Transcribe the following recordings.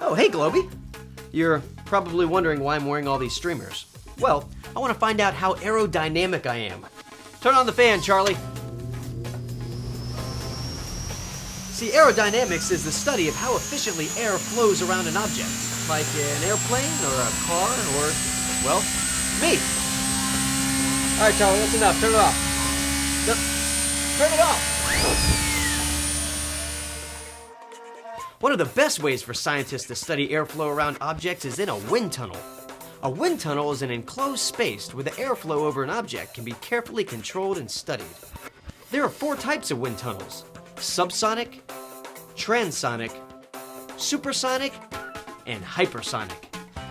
Oh, hey, Globy. You're probably wondering why I'm wearing all these streamers. Well, I want to find out how aerodynamic I am. Turn on the fan, Charlie. See, aerodynamics is the study of how efficiently air flows around an object, like an airplane or a car or, well, me. All right, Charlie, that's enough. Turn it off. Turn it off. One of the best ways for scientists to study airflow around objects is in a wind tunnel. A wind tunnel is an enclosed space where the airflow over an object can be carefully controlled and studied. There are 4 types of wind tunnels: subsonic, transonic, supersonic, and hypersonic.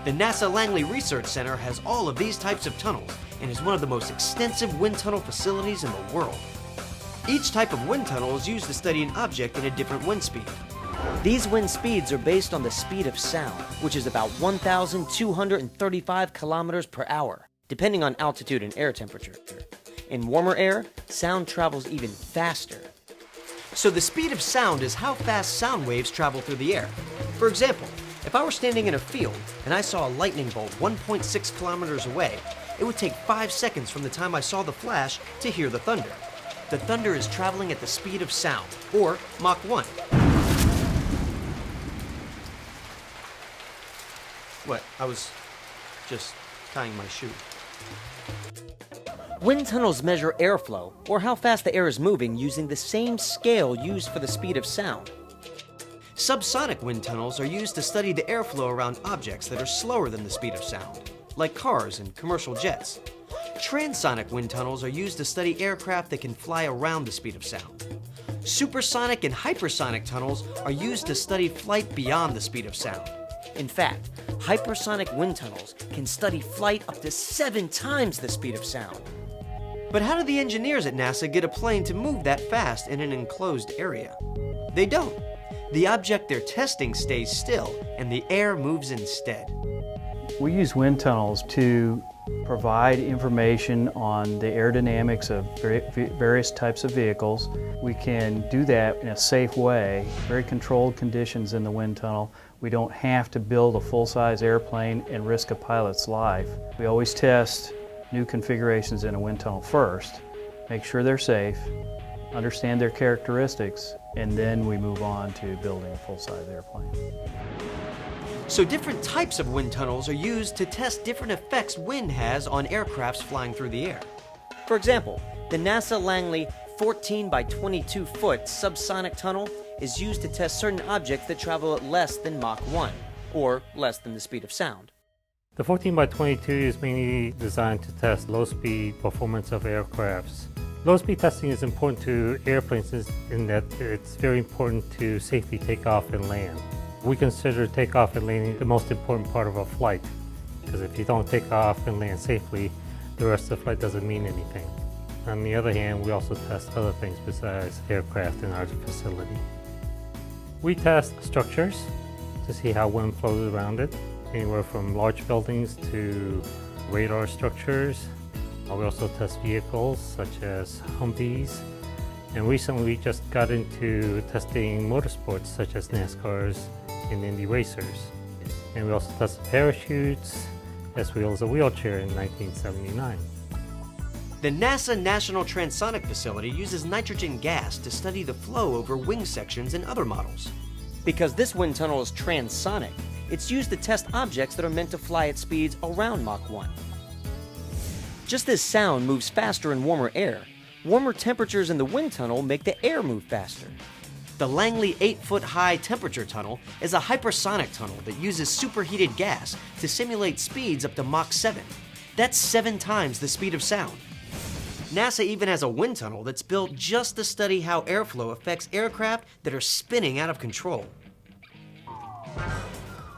The NASA Langley Research Center has all of these types of tunnels and is one of the most extensive wind tunnel facilities in the world. Each type of wind tunnel is used to study an object at a different wind speed. These wind speeds are based on the speed of sound, which is about 1,235 kilometers per hour, depending on altitude and air temperature. In warmer air, sound travels even faster. So the speed of sound is how fast sound waves travel through the air. For example, if I were standing in a field and I saw a lightning bolt 1.6 kilometers away, it would take 5 seconds from the time I saw the flash to hear the thunder. The thunder is traveling at the speed of sound, or Mach 1. What? I was just tying my shoe. Wind tunnels measure airflow, or how fast the air is moving, using the same scale used for the speed of sound. Subsonic wind tunnels are used to study the airflow around objects that are slower than the speed of sound, like cars and commercial jets. Transonic wind tunnels are used to study aircraft that can fly around the speed of sound. Supersonic and hypersonic tunnels are used to study flight beyond the speed of sound. In fact, hypersonic wind tunnels can study flight up to 7 times the speed of sound. But how do the engineers at NASA get a plane to move that fast in an enclosed area? They don't. The object they're testing stays still, and the air moves instead. We use wind tunnels to provide information on the aerodynamics of various types of vehicles. We can do that in a safe way, very controlled conditions in the wind tunnel. We don't have to build a full-size airplane and risk a pilot's life. We always test new configurations in a wind tunnel first, make sure they're safe, understand their characteristics, and then we move on to building a full-size airplane. So different types of wind tunnels are used to test different effects wind has on aircrafts flying through the air. For example, the NASA Langley 14 by 22 foot subsonic tunnel is used to test certain objects that travel at less than Mach 1, or less than the speed of sound. The 14 by 22 is mainly designed to test low-speed performance of aircrafts. Low-speed testing is important to airplanes in that it's very important to safely take off and land. We consider takeoff and landing the most important part of a flight, because if you don't take off and land safely, the rest of the flight doesn't mean anything. On the other hand, we also test other things besides aircraft in our facility. We test structures to see how wind flows around it, anywhere from large buildings to radar structures. We also test vehicles such as Humvees, and recently we just got into testing motorsports such as NASCARs and Indy racers. And we also tested parachutes as well as a wheelchair in 1979. The NASA National Transonic Facility uses nitrogen gas to study the flow over wing sections in other models. Because this wind tunnel is transonic, it's used to test objects that are meant to fly at speeds around Mach 1. Just as sound moves faster in warmer air, warmer temperatures in the wind tunnel make the air move faster. The Langley 8-foot-high temperature tunnel is a hypersonic tunnel that uses superheated gas to simulate speeds up to Mach 7. That's 7 times the speed of sound. NASA even has a wind tunnel that's built just to study how airflow affects aircraft that are spinning out of control.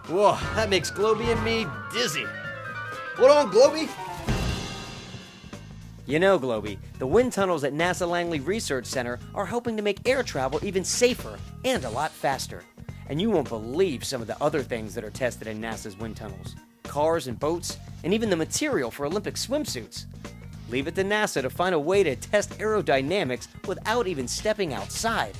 Whoa, that makes Globy and me dizzy. Hold on, Globy. You know, Globy, the wind tunnels at NASA Langley Research Center are helping to make air travel even safer and a lot faster. And you won't believe some of the other things that are tested in NASA's wind tunnels. Cars and boats, and even the material for Olympic swimsuits. Leave it to NASA to find a way to test aerodynamics without even stepping outside.